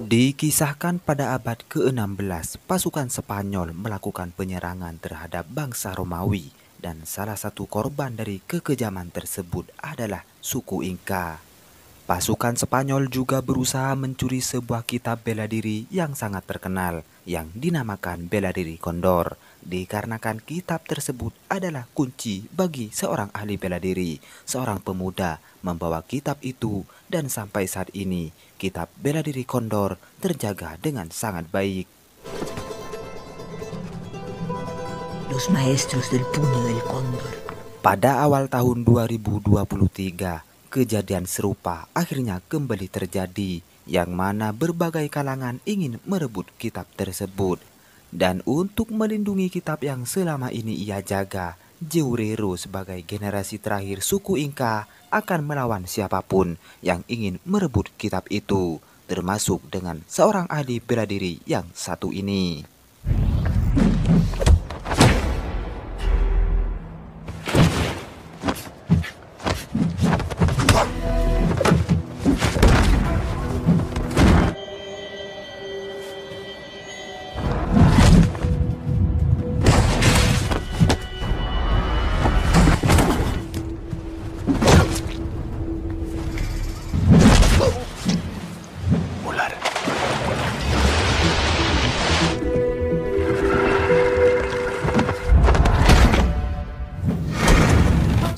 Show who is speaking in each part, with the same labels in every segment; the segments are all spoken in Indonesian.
Speaker 1: Dikisahkan pada abad ke-16, pasukan Spanyol melakukan penyerangan terhadap bangsa Romawi dan salah satu korban dari kekejaman tersebut adalah suku Inka. Pasukan Spanyol juga berusaha mencuri sebuah kitab bela diri yang sangat terkenal yang dinamakan Bela Diri Kondor, dikarenakan kitab tersebut adalah kunci bagi seorang ahli bela diri, seorang pemuda membawa kitab itu, dan sampai saat ini kitab Bela Diri Kondor terjaga dengan sangat baik.
Speaker 2: Los maestros del puño del cóndor.
Speaker 1: Pada awal tahun 2023, kejadian serupa akhirnya kembali terjadi, yang mana berbagai kalangan ingin merebut kitab tersebut. Dan untuk melindungi kitab yang selama ini ia jaga, Jeurero sebagai generasi terakhir suku Inka akan melawan siapapun yang ingin merebut kitab itu, termasuk dengan seorang ahli bela diri yang satu ini.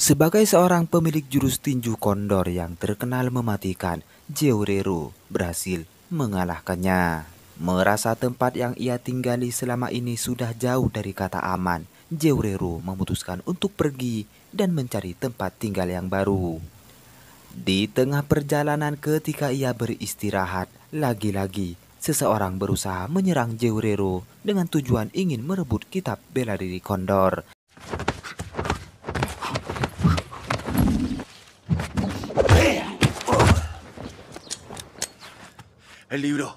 Speaker 1: Sebagai seorang pemilik jurus tinju kondor yang terkenal mematikan, Jeurero berhasil mengalahkannya. Merasa tempat yang ia tinggali selama ini sudah jauh dari kata aman, Jeurero memutuskan untuk pergi dan mencari tempat tinggal yang baru. Di tengah perjalanan ketika ia beristirahat, lagi-lagi seseorang berusaha menyerang Jeurero dengan tujuan ingin merebut kitab bela diri kondor.
Speaker 3: El libro.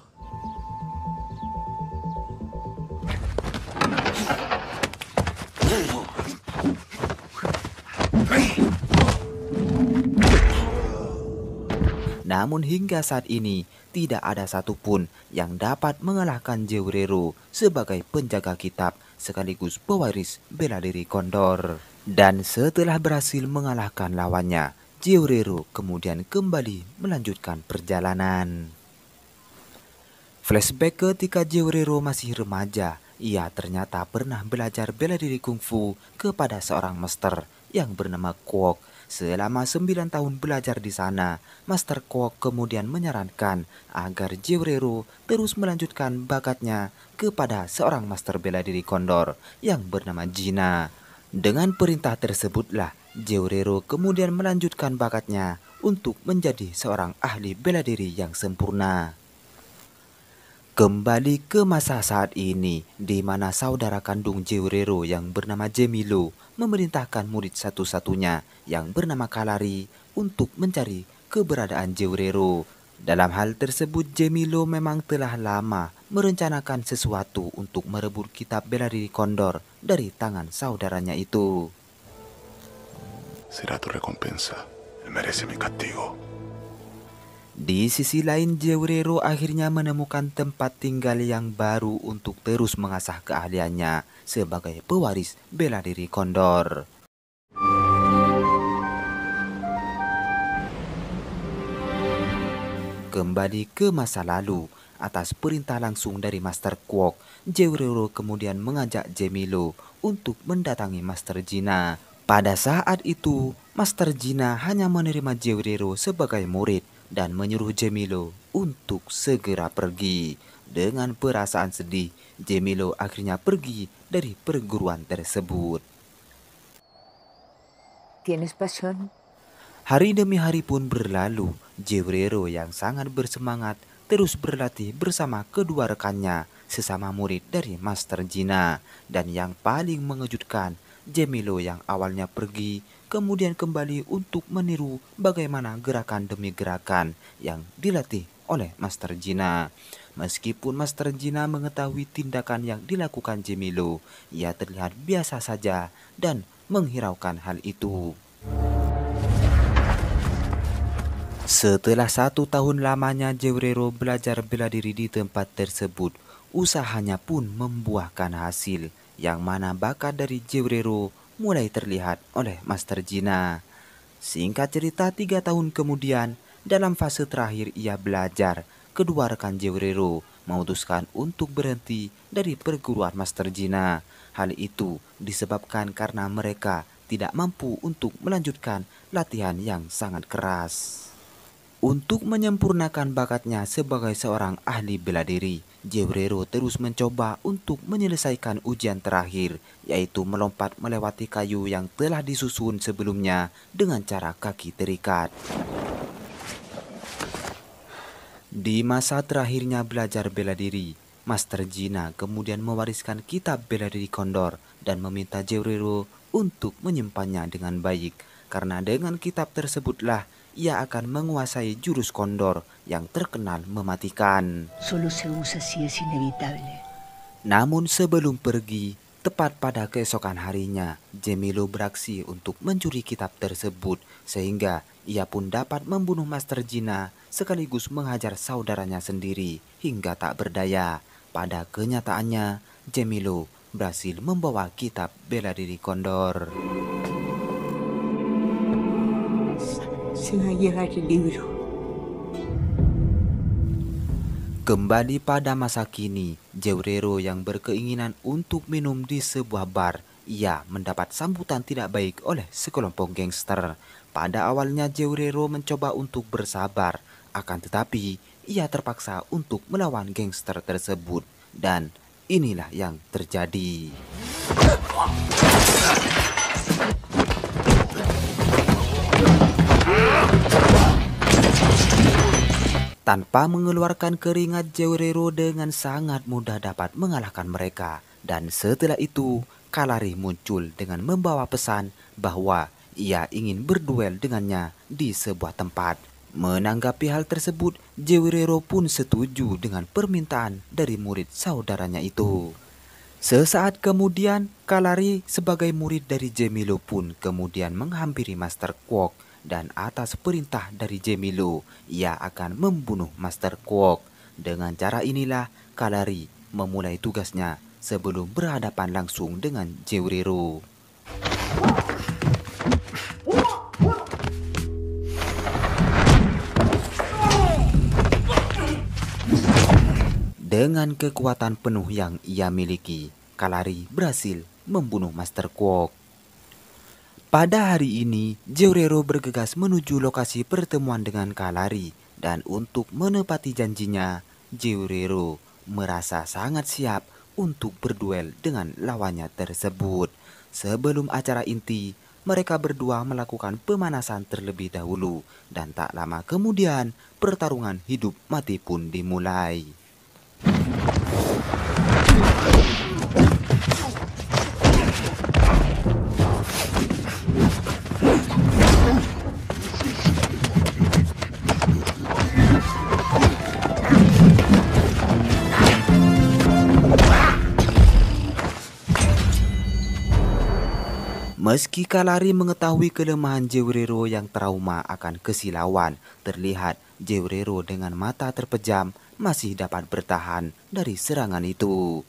Speaker 1: Namun hingga saat ini tidak ada satupun yang dapat mengalahkan Jeurero sebagai penjaga kitab sekaligus pewaris bela diri kondor. Dan setelah berhasil mengalahkan lawannya, Jeurero kemudian kembali melanjutkan perjalanan. Flashback ketika Jeurero masih remaja, ia ternyata pernah belajar bela diri kungfu kepada seorang master yang bernama Kwok. Selama 9 tahun belajar di sana, Master Kwok kemudian menyarankan agar Jeurero terus melanjutkan bakatnya kepada seorang master bela diri kondor yang bernama Gina. Dengan perintah tersebutlah, Jeurero kemudian melanjutkan bakatnya untuk menjadi seorang ahli bela diri yang sempurna. Kembali ke masa saat ini, di mana saudara kandung Jeurero yang bernama Gemilo memerintahkan murid satu-satunya yang bernama Kalari untuk mencari keberadaan Jeurero. Dalam hal tersebut, Gemilo memang telah lama merencanakan sesuatu untuk merebut kitab bela diri kondor dari tangan saudaranya itu.
Speaker 3: Será tu recompensa. Él merece mi castigo.
Speaker 1: Di sisi lain, Jeurero akhirnya menemukan tempat tinggal yang baru untuk terus mengasah keahliannya sebagai pewaris bela diri kondor. Kembali ke masa lalu, atas perintah langsung dari Master Kwok, Jeurero kemudian mengajak Gemilo untuk mendatangi Master Gina. Pada saat itu, Master Gina hanya menerima Jeurero sebagai murid dan menyuruh Gemilo untuk segera pergi. Dengan perasaan sedih, Gemilo akhirnya pergi dari perguruan tersebut.
Speaker 2: ¿Tienes pasión?
Speaker 1: Hari demi hari pun berlalu. Jeurero yang sangat bersemangat terus berlatih bersama kedua rekannya, sesama murid dari Master Gina. Dan yang paling mengejutkan, Gemilo yang awalnya pergi kemudian kembali untuk meniru bagaimana gerakan demi gerakan yang dilatih oleh Master Gina. Meskipun Master Gina mengetahui tindakan yang dilakukan Gemilo, ia terlihat biasa saja dan menghiraukan hal itu. Setelah 1 tahun lamanya Jewrero belajar bela diri di tempat tersebut, usahanya pun membuahkan hasil, yang mana bakat dari Jewrero mulai terlihat oleh Master Gina. Singkat cerita, 3 tahun kemudian, dalam fase terakhir ia belajar, kedua rekan Jewrero memutuskan untuk berhenti dari perguruan Master Gina. Hal itu disebabkan karena mereka tidak mampu untuk melanjutkan latihan yang sangat keras. Untuk menyempurnakan bakatnya sebagai seorang ahli bela diri, Jewrero terus mencoba untuk menyelesaikan ujian terakhir, yaitu melompat melewati kayu yang telah disusun sebelumnya dengan cara kaki terikat. Di masa terakhirnya belajar bela diri, Master Gina kemudian mewariskan kitab bela diri Kondor dan meminta Jewrero untuk menyimpannya dengan baik, karena dengan kitab tersebutlah ia akan menguasai jurus Kondor yang terkenal mematikan.
Speaker 2: Solo se usa si es inevitable.
Speaker 1: Namun sebelum pergi, tepat pada keesokan harinya, Jemilo beraksi untuk mencuri kitab tersebut, sehingga ia pun dapat membunuh Master Gina sekaligus menghajar saudaranya sendiri hingga tak berdaya. Pada kenyataannya, Jemilo berhasil membawa kitab bela diri Kondor.
Speaker 2: Se va a llevar el libro.
Speaker 1: Kembali pada masa kini, Jewrero yang berkeinginan untuk minum di sebuah bar, ia mendapat sambutan tidak baik oleh sekelompok gangster. Pada awalnya Jewrero mencoba untuk bersabar, akan tetapi ia terpaksa untuk melawan gangster tersebut. Dan inilah yang terjadi. Tanpa mengeluarkan keringat, Jewrero dengan sangat mudah dapat mengalahkan mereka. Dan setelah itu, Kalari muncul dengan membawa pesan bahwa ia ingin berduel dengannya di sebuah tempat. Menanggapi hal tersebut, Jewrero pun setuju dengan permintaan dari murid saudaranya itu. Sesaat kemudian, Kalari sebagai murid dari Jemilo pun kemudian menghampiri Master Kwok. Dan atas perintah dari Jemilo, ia akan membunuh Master Kwok. Dengan cara inilah Kalari memulai tugasnya sebelum berhadapan langsung dengan Jewrero. Dengan kekuatan penuh yang ia miliki, Kalari berhasil membunuh Master Kwok. Pada hari ini, Jewrero bergegas menuju lokasi pertemuan dengan Kalari, dan untuk menepati janjinya, Jewrero merasa sangat siap untuk berduel dengan lawannya tersebut. Sebelum acara inti, mereka berdua melakukan pemanasan terlebih dahulu, dan tak lama kemudian pertarungan hidup mati pun dimulai. Meski Kalari mengetahui kelemahan Jewrero yang trauma akan kesilauan, terlihat Jewrero dengan mata terpejam masih dapat bertahan dari serangan itu.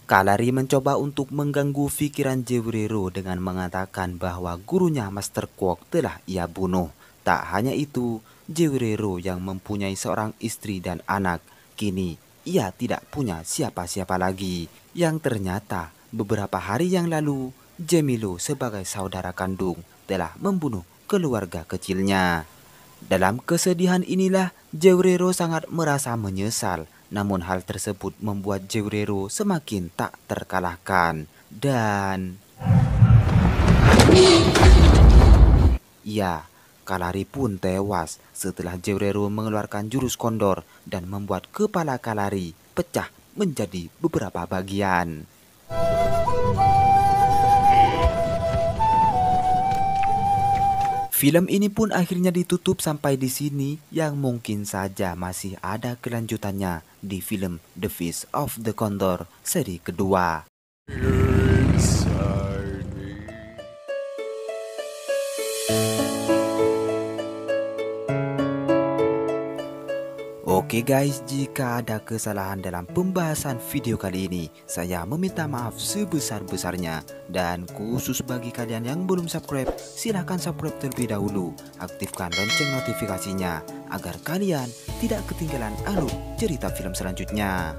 Speaker 1: Kalari mencoba untuk mengganggu pikiran Jewrero dengan mengatakan bahwa gurunya Master Kwok telah ia bunuh. Tak hanya itu, Jewrero yang mempunyai seorang istri dan anak, kini ia tidak punya siapa-siapa lagi. Yang ternyata beberapa hari yang lalu, Jemilo sebagai saudara kandung telah membunuh keluarga kecilnya. Dalam kesedihan inilah Jewrero sangat merasa menyesal. Namun hal tersebut membuat Jewrero semakin tak terkalahkan. Dan ya, Kalari pun tewas setelah Jewrero mengeluarkan jurus Kondor dan membuat kepala Kalari pecah menjadi beberapa bagian. Film ini pun akhirnya ditutup sampai di sini, yang mungkin saja masih ada kelanjutannya di film The Fist of the Condor seri kedua.
Speaker 3: Inside me.
Speaker 1: Oke guys, jika ada kesalahan dalam pembahasan video kali ini, saya meminta maaf sebesar-besarnya. Dan khusus bagi kalian yang belum subscribe, silahkan subscribe terlebih dahulu. Aktifkan lonceng notifikasinya, agar kalian tidak ketinggalan alur cerita film selanjutnya.